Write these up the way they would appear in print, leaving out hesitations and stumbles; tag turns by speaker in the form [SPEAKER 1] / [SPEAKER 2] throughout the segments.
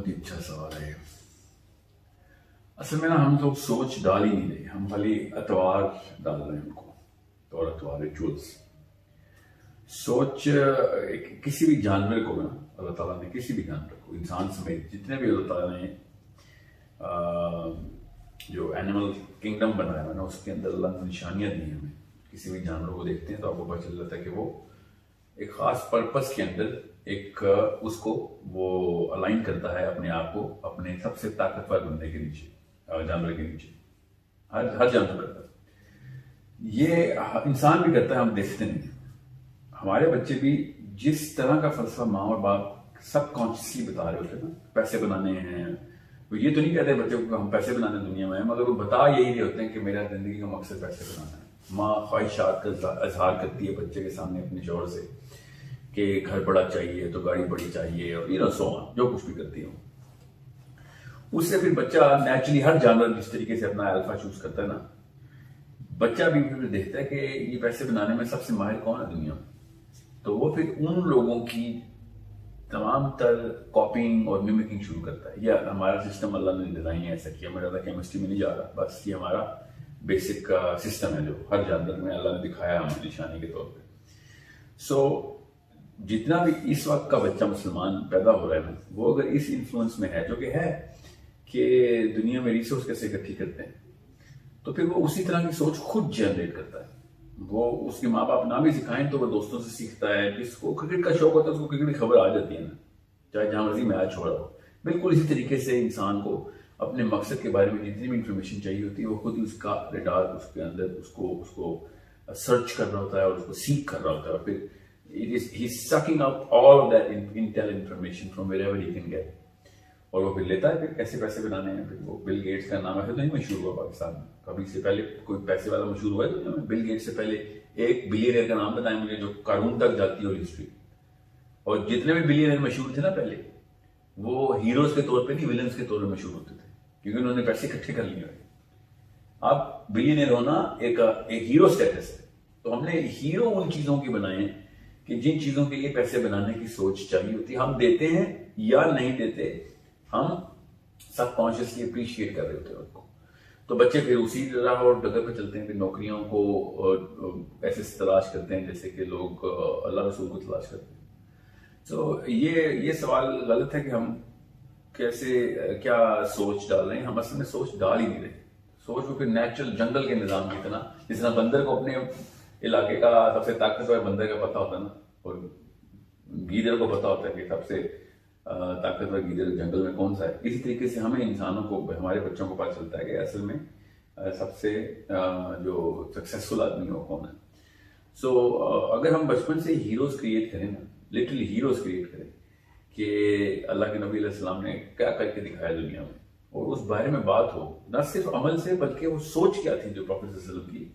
[SPEAKER 1] बहुत ही अच्छा सवाल है। असल में ना हम लोग सोच डाल ही नहीं रहे, हम खाली अतवार डाल रहे हैं उनको, और अतवार रिचुअल्स। सोच किसी भी जानवर को ना अल्लाह ताला ने, किसी भी जानवर को, इंसान समेत जितने भी अल्लाह ताला ने जो एनिमल किंगडम बनाया है ना, उसके अंदर अल्लाह ने निशानियां दी हैं हमें। किसी भी जानवर को देखते हैं तो आपको पता चल जाता है कि वो एक खास पर्पस के अंदर एक उसको वो अलाइन करता है अपने आप को अपने सबसे ताकतवर बंदे के नीचे, जानवर के नीचे। हर जानवर करता है ये, इंसान भी करता है, हम देखते नहीं। हमारे बच्चे भी जिस तरह का फलसफा माँ और बाप सबकॉन्शियसली बता रहे होते हैं ना, पैसे बनाने हैं, तो ये तो नहीं कहते बच्चों को हम पैसे बनाने दुनिया में हैं, मगर वो बता यही रहे होते हैं कि मेरा जिंदगी का मकसद पैसे बनाना है। माँ ख्वाहिशात का इजहार करती है बच्चे के सामने अपने शौहर से कि घर बड़ा चाहिए तो गाड़ी बड़ी चाहिए, और सो ऑन, जो कुछ भी करती हूँ। उससे फिर बच्चा नेचुरली, हर जानवर जिस तरीके से अपना अल्फा चूज करता है ना, बच्चा भी फिर देखता है कि ये पैसे बनाने में सबसे माहिर कौन है दुनिया में, तो वो फिर उन लोगों की तमाम तर कॉपिंग और मिमिकिंग शुरू करता है। यह हमारा सिस्टम अल्लाह ने डिजाइन ऐसा किया। मैं ज़्यादा केमिस्ट्री में नहीं जा रहा, बस ये हमारा बेसिक सिस्टम है जो हर जानवर में अल्लाह ने दिखाया हमें निशानी के तौर पे। सो जितना भी इस वक्त का बच्चा मुसलमान पैदा हो रहा है ना, वो अगर इस इन्फ्लुएंस में है, जो कि है कि दुनिया में रिसोर्स कैसे इकट्ठी करते हैं, तो फिर वो उसी तरह की सोच खुद जनरेट करता है। वो उसके माँ बाप ना भी सिखाएं तो वो दोस्तों से सीखता है। जिसको क्रिकेट का शौक होता है उसको क्रिकेट की खबर आ जाती है ना, चाहे जहां मर्जी मैच हो रहा हो। बिल्कुल इसी तरीके से इंसान को अपने मकसद के बारे में जितनी भी इंफॉर्मेशन चाहिए होती है, वो खुद ही उसका रिडार उसके अंदर उसको सर्च कर रहा होता है और उसको सीख कर रहा होता है, और फिर he's sucking up all of that intel information from wherever he can get, और वो फिर लेता है। फिर कैसे पैसे बनाने हैं, फिर वो बिल गेट्स का नाम ऐसे तो नहीं मशहूर हुआ पाकिस्तान में, कभी से पहले कोई पैसे वाला मशहूर हुआ है दुनिया में? बिल गेट्स से पहले एक बिलियनर का नाम बताएं मुझे जो कानून तक जाती हो हिस्ट्री। और जितने भी बिलियनर मशहूर थे ना पहले, वो हीरोज के तौर पे नहीं, विलन्स के तौर पे मशहूर होते थे, क्योंकि उन्होंने पैसे इकट्ठे कर लिए। अब बिलियनर होना एक हीरो स्टेटस है, तो हमने हीरो उन चीजों की बनाए हैं कि जिन चीजों के लिए पैसे बनाने की सोच चाहिए होती है। हम देते हैं या नहीं देते, हम सबकॉन्शियसली अप्रिशिएट कर रहे होते हैं उनको। तो बच्चे फिर उसी राह और डगर पे चलते हैं, फिर नौकरियों को ऐसे तलाश करते हैं जैसे कि लोग अल्लाह रसूल को तलाश करते हैं। तो ये सवाल गलत है कि हम कैसे क्या सोच डाल रहे हैं। हम असल में सोच डाल ही नहीं रहे। सोच वो फिर नेचुरल जंगल के निजाम की तरह, जिस तरह बंदर को अपने इलाके का सबसे ताकतवर बंदर का पता होता है ना, और गीदड़ को पता होता है कि सबसे ताकतवर गीदड़ जंगल में कौन सा है, इसी तरीके से हमें इंसानों को, हमारे बच्चों को पता चलता है कि असल में सबसे जो सक्सेसफुल आदमी हो कौन है। सो अगर हम बचपन से हीरोज क्रिएट करें ना, लिटरली हीरोज क्रिएट करें कि अल्लाह के नबी अलैहिस्सलाम ने क्या करके दिखाया दुनिया में, और उस बारे में बात हो, न सिर्फ अमल से बल्कि वो सोच क्या थी जो प्रॉफेट सल्लल्लाहु अलैहि वसल्लम की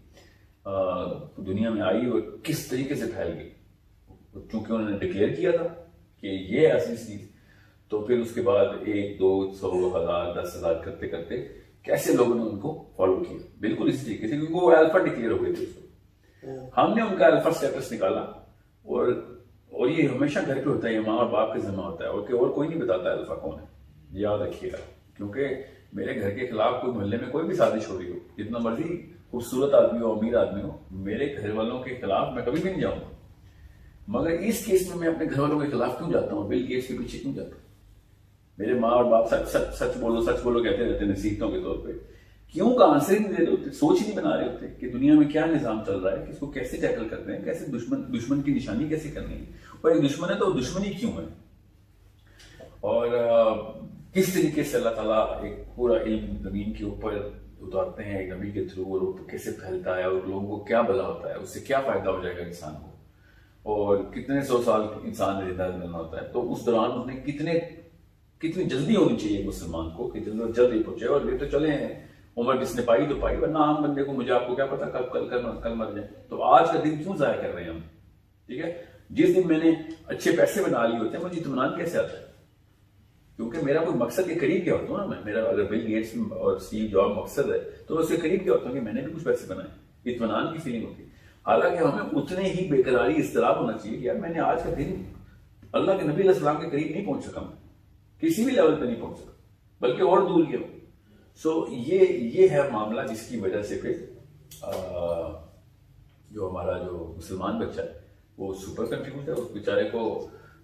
[SPEAKER 1] दुनिया में आई और किस तरीके से फैल गई। क्योंकि उन्होंने डिक्लेयर किया था कि ये असली चीज, तो फिर उसके बाद 1, 2, 100, 1000, 10,000 करते करते कैसे लोगों ने उनको फॉलो किया, बिल्कुल इसी तरीके से, क्योंकि वो अल्फा डिक्लेयर हो गए थे उसको। हमने उनका अल्फा स्टेटस निकाला, और ये हमेशा घर पे होता है, ये माँ और बाप के जिम्मा होता है, और कोई नहीं बताता अल्फा कौन है, याद रखिएगा। क्योंकि मेरे घर के खिलाफ कोई मोहल्ले में कोई भी साजिश हो रही हो, जितना मर्जी खूबसूरत आदमी हो, अमीर आदमी हो, मेरे घर वालों के खिलाफ मैं कभी भी नहीं जाऊंगा। मगर इस केस में मैं अपने घर वालों के खिलाफ क्यों जाता हूँ, बिल गेट्स के पीछे क्यों जाता हूँ? मेरे माँ और बाप सच बोलो कहते रहते नसीहतों के तौर पे, क्यों का आंसर ही नहीं दे रहे होते, सोच ही नहीं बना रहे होते कि दुनिया में क्या निजाम चल रहा है, किसको कैसे टैकल करते हैं, कैसे दुश्मन की निशानी कैसे करनी है, और एक दुश्मन है तो दुश्मनी क्यों है, और किस तरीके से अल्लाह ताला एक पूरा इल्म जमीन के ऊपर उतारते हैं एक नबी के थ्रू, और वो कैसे फैलता है, और लोगों को क्या भला होता है, उससे क्या फायदा हो जाएगा इंसान को, और कितने 100 साल इंसान ने जिंदा रहना होता है। तो उस दौरान उसने कितनी जल्दी होनी चाहिए मुसलमान को कि जल्दी पहुंचे, और ये तो चले उम्र जिसने पाई तो पाई, वरना आम बंदे को मुझे आपको क्या पता कल मर जाए। तो आज का दिन क्यों जाया कर रहे हैं हम? ठीक है, जिस दिन मैंने अच्छे पैसे बना लिए होते हैं, मुझे इत्मीनान कैसे आता है? क्योंकि मेरा कोई मकसद के करीब क्या होता हूँ ना मैं, मेरा अगर बिल गेट्स और स्टीव जॉब मकसद है तो उसके करीब क्या होता हूँ कि मैंने भी कुछ पैसे बनाए, इत्मीनान की फीलिंग होती है। हालांकि हमें उतने ही बेकरारी इस्तिराब होना चाहिए कि यार मैंने आज का दिन अल्लाह के नबी अलैहि सलाम के करीब नहीं पहुंच सका मैं, किसी भी लेवल पे नहीं पहुंच सकता, बल्कि और दूर गया। सो ये है मामला जिसकी वजह से फिर जो हमारा जो मुसलमान बच्चा है वो सुपर कंफ्यूज है। उस बेचारे को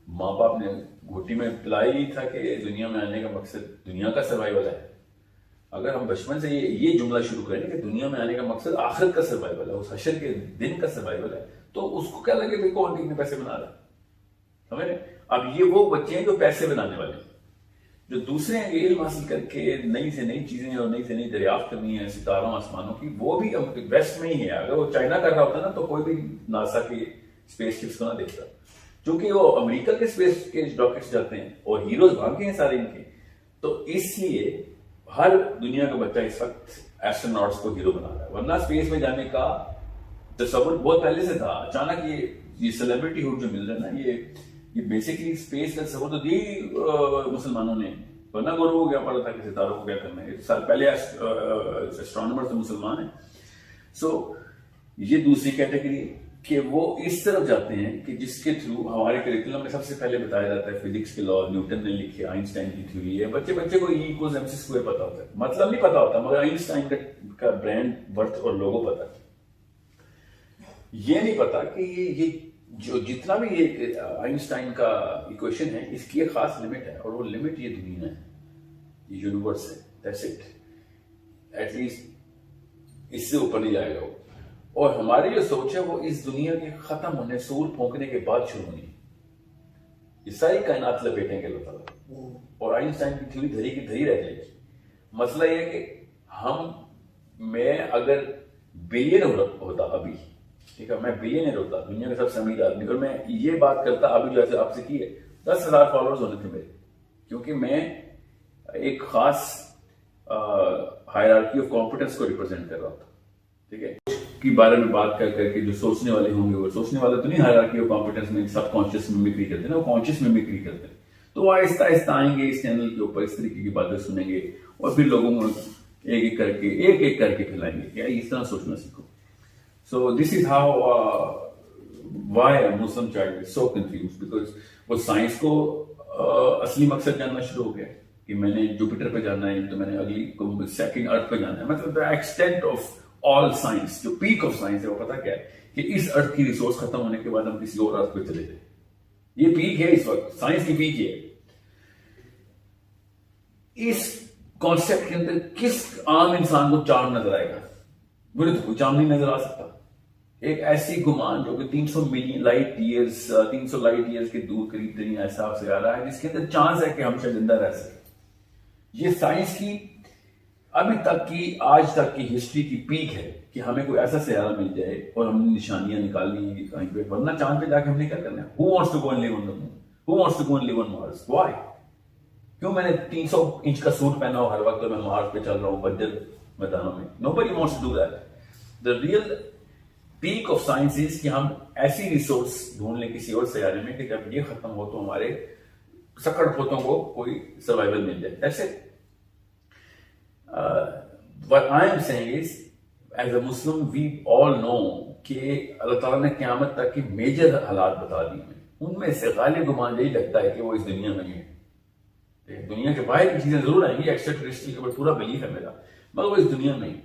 [SPEAKER 1] माँ बाप ने घोटी में पिलाया ही था कि दुनिया में आने का मकसद दुनिया का सर्वाइवल है। अगर हम बचपन से ये जुमला शुरू करें कि दुनिया में आने का मकसद आखिरत का सर्वाइवल है, उस हशर के दिन का सर्वाइवल है, तो उसको क्या लगे भाई कौन कितने पैसे बना रहा है, समझ रहे? अब ये वो बच्चे हैं जो पैसे बनाने वाले, जो दूसरे इल्म हासिल करके नई से नई चीजें और नई से नई दरियाफ्त करनी है सितारों आसमानों की, वो भी वेस्ट में ही है। अगर वो चाइना कर रहा होता ना तो कोई भी नासा की स्पेस शिप्स को ना देखता, क्योंकि वो अमेरिका के स्पेस के रॉकेट्स जाते हैं और हीरोज भागे हैं सारे इनके। तो इसलिए हर दुनिया का बच्चा इस वक्त एस्ट्रोनॉट्स को हीरो बना रहा है, वरना स्पेस में जाने का तस्वुर बहुत पहले से था। अचानक ये सेलिब्रिटी हुड जो मिल रहा है ना, ये बेसिकली स्पेस का तस्वुर तो दी मुसलमानों ने, वरना गुरु को क्या पता था कि सितारों को क्या करना है। साल पहले एस्ट्रोनॉमर तो मुसलमान है। सो ये दूसरी कैटेगरी कि वो इस तरफ जाते हैं कि जिसके थ्रू हमारे करिकुलम में सबसे पहले बताया जाता है फिजिक्स के लॉ, न्यूटन ने लिखे, आइंस्टाइन की थ्योरी है। बच्चे को E = MC² पता होता है, मतलब नहीं पता होता, मगर आइंस्टाइन का ब्रांड, बर्थ और लोगो पता है। ये नहीं पता कि ये जो जितना भी ये आइंस्टाइन का इक्वेशन है, इसकी एक खास लिमिट है, और वो लिमिट ये दुनिया है, ये यूनिवर्स है, दैट्स इट। एटलीस्ट इससे ऊपर नहीं जाएगा वो। और हमारी जो सोच है वो इस दुनिया के खत्म होने, सूर फूंकने के बाद शुरू होनी है। ये सारी कायनात लपेटेंगे अल्लाह ताला, और आइंस्टाइन की थ्योरी धरी की धरी रह जाएगी। मसला ये है कि मैं अगर बिलियनर होता अभी, ठीक है, मैं बिलियनर होता, दुनिया का सबसे अमीर आदमी, और मैं ये बात करता अभी जैसे आपसे की है, 10,000 फॉलोअर्स होने थे मेरे, क्योंकि मैं एक खास हायरार्की ऑफ कॉम्पिटेंस को रिप्रेजेंट कर रहा था, ठीक है, की बारे में बात कर करके जो सोचने वाले होंगे, वो सोचने वाले तो नहीं हायरार्की ऑफ कॉम्पिटेंस में सबकॉन्शियस मिमिक्री करते हैं ना, वो कॉन्शियस मिमिक्री करते हैं। तो वो आहिस्ता आहिस्ता आएंगे इस चैनल के ऊपर, इस तरीके की बातें सुनेंगे, और फिर लोगों को एक एक करके खिलाएंगे क्या इस तरह सोचना सीखो। So this is how why a Muslim child is so confused, because वो साइंस को असली मकसद जानना शुरू हो गया कि मैंने जुपिटर पे जाना है, तो मैंने अगली सेकंड अर्थ पे जाना है। मतलब the extent of all science, जो पीक ऑफ साइंस है, वो पता क्या है कि इस अर्थ की रिसोर्स खत्म होने के बाद हम किसी और अर्थ पे चले जाए। ये पीक है इस वक्त, साइंस की पीक है। इस कॉन्सेप्ट के अंदर किस आम इंसान को चांद नजर आएगा? मुझे तो कोई चांद नहीं नजर आ सकता। एक ऐसी गुमान जो कि 300 लाइट ईयर्स के दूर करीब तरीन ऐसा से आ रहा है, जिसके अंदर चांस है कि हम शायद जिंदा रह सके। ये साइंस की अभी तक की, आज तक की हिस्ट्री की पीक है कि हमें कोई ऐसा सैयारा मिल जाए और हमने निशानियां निकालनी है कि कहीं पे, वरना चांद पे जाके हमने क्या करना है? Who wants to go and live on the moon? Who wants to go and live on Mars? Why? क्यों मैंने 300 इंच का सूट पहना हो हर वक्त तो मैं मार्स पे चल रहा हूं बंजर मैदानों में? Nobody wants to do that. The real peak of science is कि हम ऐसी रिसोर्स ढूंढ लें किसी और सैयारे में कि जब ये खत्म हो तो हमारे सकड़ पोतों को कोई सर्वाइवल मिल जाए। That's it. What I am saying is, as a Muslim we all know कि अल्लाह ताला ने क़यामत तक की मेजर हालात बता दी हैं। उनमें से गालिब गुमान यही लगता है कि वो इस दुनिया में है। दुनिया के बाहर की चीजें जरूर आएंगी, एक्स्ट्राटेरेस्ट्रियल के ऊपर पूरा बिलीफ है मेरा, मगर वो इस दुनिया में है।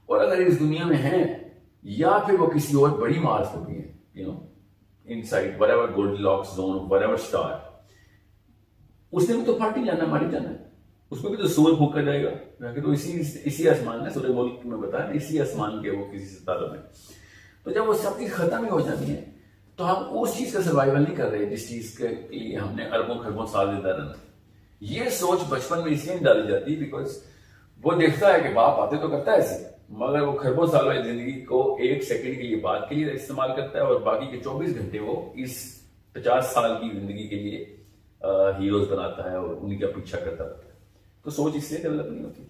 [SPEAKER 1] और अगर इस दुनिया में है, या फिर वो किसी और बड़ी मार्स में भी है, you know, inside whatever Goldilocks zone, whatever star, उसने भी तो पार्टी जाना, मारी जाना है, उसमें भी तो सूरज फूका जाएगा। तो इसी आसमान में, सूरज मुल्क में बताया, इसी आसमान के वो किसी सितारों में। तो जब वो सब चीज खत्म ही हो जाती है, तो हम उस चीज का सर्वाइवल नहीं कर रहे जिस चीज के लिए हमने अरबों खरबों साल जिंदा रहना। ये सोच बचपन में इसलिए नहीं डाली जाती बिकॉज वो देखता है कि बाप आते तो करता है ऐसे, मगर वो खरबों साल वाली जिंदगी को 1 सेकंड के लिए बात के लिए इस्तेमाल करता है, और बाकी के 24 घंटे वो इस 50 साल की जिंदगी के लिए हीरोज बनाता है और उन्हीं का पीछा करता रहता है। तो सोच इसलिए डेवलप नहीं होती।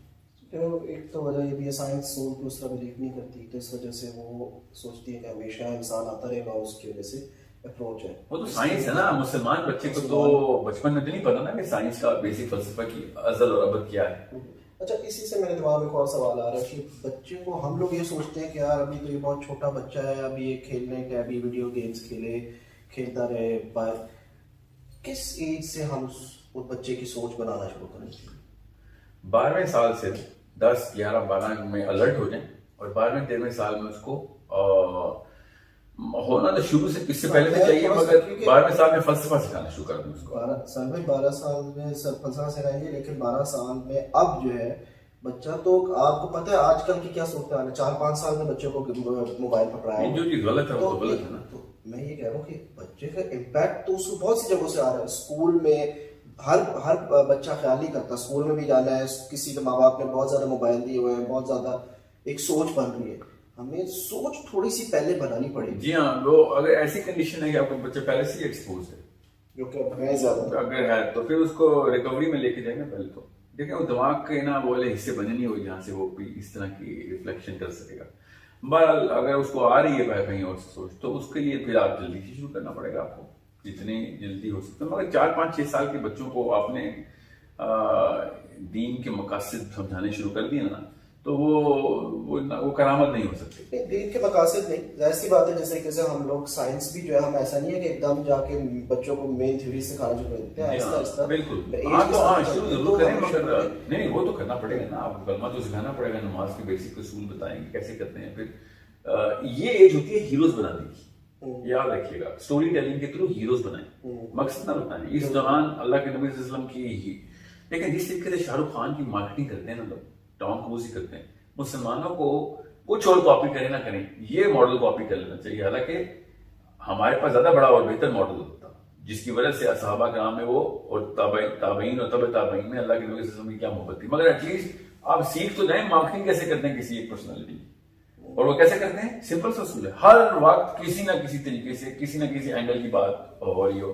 [SPEAKER 2] एक तो वजह ये भी है, साइंस सोल को उस तरह बिलीव नहीं करती, तो इस वजह से वो सोचती है कि हमेशा इंसान आता रहेगा, उसकी वजह से अप्रोच है।
[SPEAKER 1] वो तो साइंस है ना, मुसलमान बच्चे को तो बचपन में तो नहीं पता ना कि साइंस का बेसिक फलसफा की अज़ल और अबद क्या है।
[SPEAKER 2] अच्छा, इसी से मेरे दिमाग में एक और सवाल आ रहा है कि बच्चे को हम लोग ये सोचते हैं कि यार अभी तो ये बहुत छोटा बच्चा है, अभी ये खेलने के, अभी वीडियो गेम्स खेलता रहे, पर किस एज से हम उस बच्चे की सोच बनाना शुरू करनी चाहिए?
[SPEAKER 1] 12वें साल से 10, 11, 12 में अलर्ट हो जाए और 12वें 13वें साल में उसको होना तो शुरू से इससे पहले से चाहिए, मगर 12वें साल में फलसफा सिखाना शुरू कर दूं उसको।
[SPEAKER 2] 12 साल में फलसफा सिखाएंगे, लेकिन 12 साल में अब जो है बच्चा, तो आपको पता है आजकल की क्या सोचता है, 4-5 साल में बच्चों को मोबाइल पकड़ाया,
[SPEAKER 1] जो चीज गलत है वो तो गलत है ना।
[SPEAKER 2] तो मैं ये कह रहा हूँ कि बच्चे का इम्पैक्ट तो उसको बहुत सी जगहों से आ रहा है। स्कूल में हर बच्चा ख्याल नहीं करता, स्कूल में भी जाना है, किसी के माँ बाप ने बहुत ज्यादा मोबाइल दिए हुए हैं, बहुत ज्यादा एक सोच बन रही है। हमें सोच थोड़ी सी पहले बनानी पड़ेगी।
[SPEAKER 1] जी हाँ, वो अगर ऐसी कंडीशन है कि आपका बच्चा पहले से एक्सपोज है,
[SPEAKER 2] जो कि अब है ज्यादा,
[SPEAKER 1] अगर है तो फिर उसको रिकवरी में लेके जाएंगे। पहले तो देखिए वो दिमाग के ना वो वाले हिस्से बने नहीं हुए जहाँ से वो भी इस तरह की रिफ्लेक्शन कर सकेगा। बहरहाल अगर उसको आ रही है कहीं और से सोच, तो उसके लिए फिर आप जल्दी से शुरू करना पड़ेगा आपको, जितनी जल्दी हो सकता है। मगर 4, 5, 6 साल के बच्चों को आपने दीन के मकासद समझाने शुरू कर दिए ना, तो वो करामत नहीं हो सकती।
[SPEAKER 2] दीन के मकासद नहीं, जाहिर सी बात है। जैसे कैसे हम लोग साइंस भी जो है, हम ऐसा नहीं है कि एकदम जाके बच्चों को मेन थ्योरी सिखाना शुरू कर देते हैं, आहिस्ता आहिस्ता।
[SPEAKER 1] बिल्कुल, शुरू जरूर करें, मगर नहीं वो तो करना पड़ेगा ना, आपको कलमा तो सिखाना पड़ेगा, नमाज के बेसिक उसूल बताएंगे कैसे करते हैं। फिर ये एज होती है हीरोज बनाने की, याद रखिएगा। स्टोरी टेलिंग के थ्रू हीरोज बनाए, मकसद ना बताएं। इस दौरान अल्लाह के नबी सल्लल्लाहु अलैहि वसल्लम की, लेकिन जिस तरीके से शाहरुख खान की मार्केटिंग करते हैं ना लोग, टॉम क्रूज ही करते हैं, मुसलमानों को कुछ और कॉपी करें ना करें, ये मॉडल कॉपी कर लेना चाहिए। हालांकि हमारे पास ज्यादा बड़ा और बेहतर मॉडल होता, जिसकी वजह से असहाबा कराम में वो और ताबईन और तब ताबईन में अल्लाह के नबी सल्लल्लाहु अलैहि वसल्लम की क्या मोहब्बत थी। मगर एटलीस्ट आप सीख तो जाए मार्केटिंग कैसे करते हैं किसी एक पर्सनालिटी की, और वो कैसे करते हैं। सिंपल सा उसूल है, हर वक्त किसी ना किसी तरीके से किसी ना किसी एंगल की बात हो रही हो,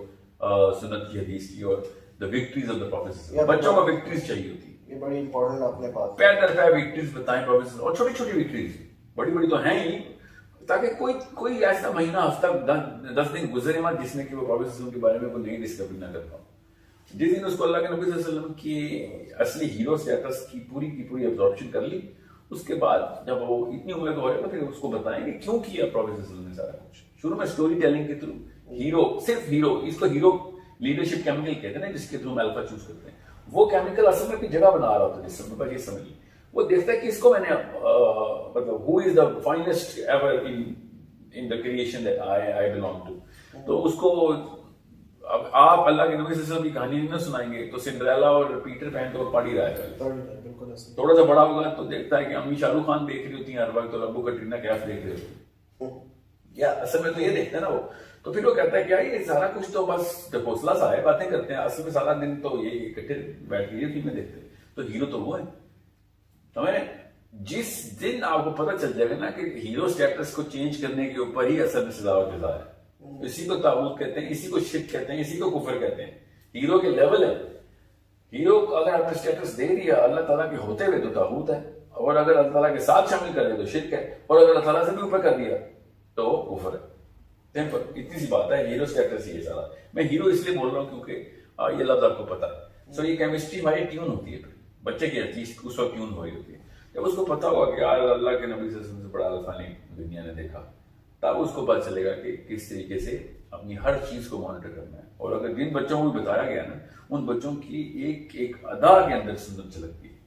[SPEAKER 1] सुन्नत की, हदीस की, और the victories of the profit. बच्चों को विक्ट्रीज चाहिए होती है,
[SPEAKER 2] ये बड़ी इंपॉर्टेंट आपने बात,
[SPEAKER 1] पैर दर पैर विक्ट्रीज बताएं प्रोफेसर, और छोटी छोटी विक्ट्रीज, बड़ी बड़ी तो हैं ही, ताकि कोई ऐसा महीना, हफ्ता, 10 दिन गुजरे मत जिसमें कि वो प्रोफेसर के बारे में कोई नई डिस्कवरी ना कर पाओ। जिस दिन उसको अल्लाह के नबी सल्लल्लाहु अलैहि वसल्लम की असली हीरो स्टेटस की पूरी एब्जॉर्प्शन कर ली, उसके बाद जब वो इतनी उम्र का हो जाएगा, फिर उसको बताएंगे क्यों किया प्रोफेसर ने सारा कुछ। शुरू में स्टोरी टेलिंग के थ्रू हीरो, सिर्फ हीरो, इसको हीरो लीडरशिप केमिकल कहते हैं ना, जिसके थ्रू हम अल्फा चूज करते हैं। वो केमिकल असल में अपनी जगह बना रहा होता है जिस समय, बस ये समझिए। वो देखता है कि इसको मैंने मतलब who is the finest ever in the creation that I belong to. तो उसको अब आप अल्लाह के नबी सल्लल्लाहु अलैहि वसल्लम की कहानी नहीं सुनाएंगे तो सिंड्रेला और पीटर पैन तो पढ़ ही रहा है।
[SPEAKER 2] बिल्कुल ऐसे।
[SPEAKER 1] थोड़ा सा बड़ा होगा तो देखता है कि अम्मी शाहरुख खान देख रही होती है हर वक्त, और अब्बू कटरीना कैफ देख रहे होते हैं, या असल में तो ये देखते हैं ना वो। तो फिर वो कहता है कि यार ये सारा कुछ तो बस ढकोसला सा है, बातें करते हैं, असल में सारा दिन तो ये इकट्ठे बैठ के ये फिल्में देखते हैं। तो हीरो तो वो है। हमें जिस दिन आपको पता चल जाएगा ना कि हीरो स्टेटस को चेंज करने के ऊपर ही असल में सजा और जजा है, इसी को ताबूत कहते हैं, इसी को शिर्क कहते हैं, इसी को कुफर कहते हैं। हीरो के लेवल है। हीरो अगर आपने स्टेटस दे दिया अल्लाह ताला के होते हुए तो ताबूत है, और अगर अल्लाह ताला के साथ शामिल कर दिया तो शिर्क है, और अगर अल्लाह ताला से भी ऊपर कर दिया तो कुफर है। सिंपल, इतनी सी बात है। हीरो स्टेटस ही है सारा। मैं हीरो इसलिए बोल रहा हूँ क्योंकि ये लफ्ज आपको पता है। सो ये केमिस्ट्री हमारी ट्यून होती है, बच्चे की एटलीस्ट उस वक्त ट्यून हो रही होती है। जब उसको पता होगा कि यार अल्लाह के नबी से बड़ा अल्फा नहीं दुनिया ने देखा, तब उसको पता चलेगा कि किस तरीके से अपनी हर चीज को मॉनिटर करना है। और अगर जिन बच्चों को बताया गया ना, उन बच्चों की एक एक अदा के अंदर सुन्नत झलकती है,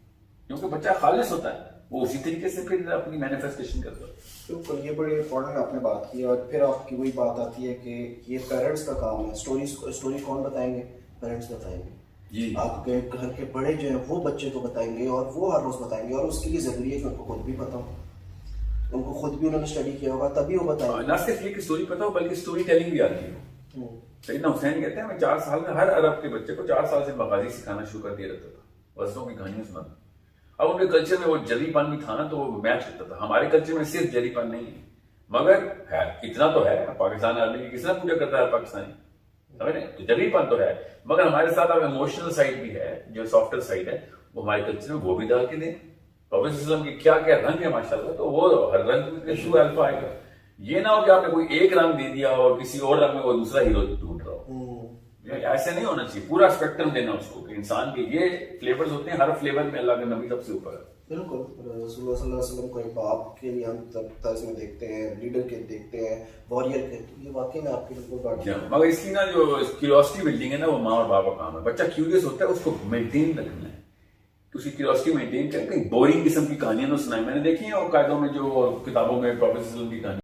[SPEAKER 1] क्योंकि बच्चा खालिस होता है, वो उसी तरीके से फिर अपनी मैनिफेस्टेशन करता है।
[SPEAKER 2] बिल्कुल, ये बड़ी इंपॉर्टेंट आपने बात की। और फिर आपकी वही बात आती है कि ये पेरेंट्स का काम है। स्टोरी कौन बताएंगे? पेरेंट्स बताएंगे
[SPEAKER 1] जी।
[SPEAKER 2] आपके घर के बड़े जो है वो बच्चे को बताएंगे, और वो हर रोज बताएंगे, और उसके लिए जरूरी है कि उनको खुद भी पता हो, उनको खुद भी उन्होंने स्टडी किया होगा, तभी वो बताएंगे।
[SPEAKER 1] ना सिर्फ ये कि स्टोरी पता हो, बल्कि स्टोरी टेलिंग भी आती हो। सैयदना हुसैन कहते हैं मैं 4 साल में हर अरब के बच्चे को 4 साल से मगाजी सिखाना शुरू कर दिया रहता था, वज़नों की कहानियां सुनाता। अब उनके कल्चर में वो जरीपन भी था ना, तो वो मैच करता था। हमारे कल्चर में सिर्फ जरीपन नहीं है, मगर है इतना तो है। पाकिस्तान आर्मी की किसना पूजा करता है पाकिस्तानी, समझ रहे? तो जरीपन तो है, मगर हमारे साथ अब इमोशनल साइड भी है, जो सॉफ्टर साइड है, वो हमारे कल्चर में वो भी डाल के दें। प्रोफेसर की क्या क्या रंग है माशाल्लाह, तो वो हर रंग के थ्रू अल्फा आएगा। ये ना हो कि आपने कोई एक रंग दे दिया और किसी और रंग में वो दूसरा हीरो ढूंढ रहा हो। ऐसे नहीं होना चाहिए। पूरा स्पेक्ट्रम देना उसको कि इंसान के ये फ्लेवर्स होते हैं, हर फ्लेवर में अल्लाह के नबी सबसे ऊपर है।
[SPEAKER 2] बिल्कुल, रसूलुल्लाह सल्लल्लाहु अलैहि वसल्लम को एक बाप के लिए हम तर्ज में देखते हैं, लीडर के देखते हैं, वॉरियर के, तो ये वाकई में आपकी बिल्कुल बात
[SPEAKER 1] क्या मगर इसकी ना जो क्यूरियोसिटी बिल्डिंग है ना, वो माँ और बाप का काम है। बच्चा क्यूरियस होता है, उसको मेंटेन रखना है, तो उसकी क्यूरियोसिटी मेंटेन करके बोरिंग किस्म की कहानियां ना सुनाई। मैंने देखी है और कायदों में जो किताबों में प्रोफेसर की कहानी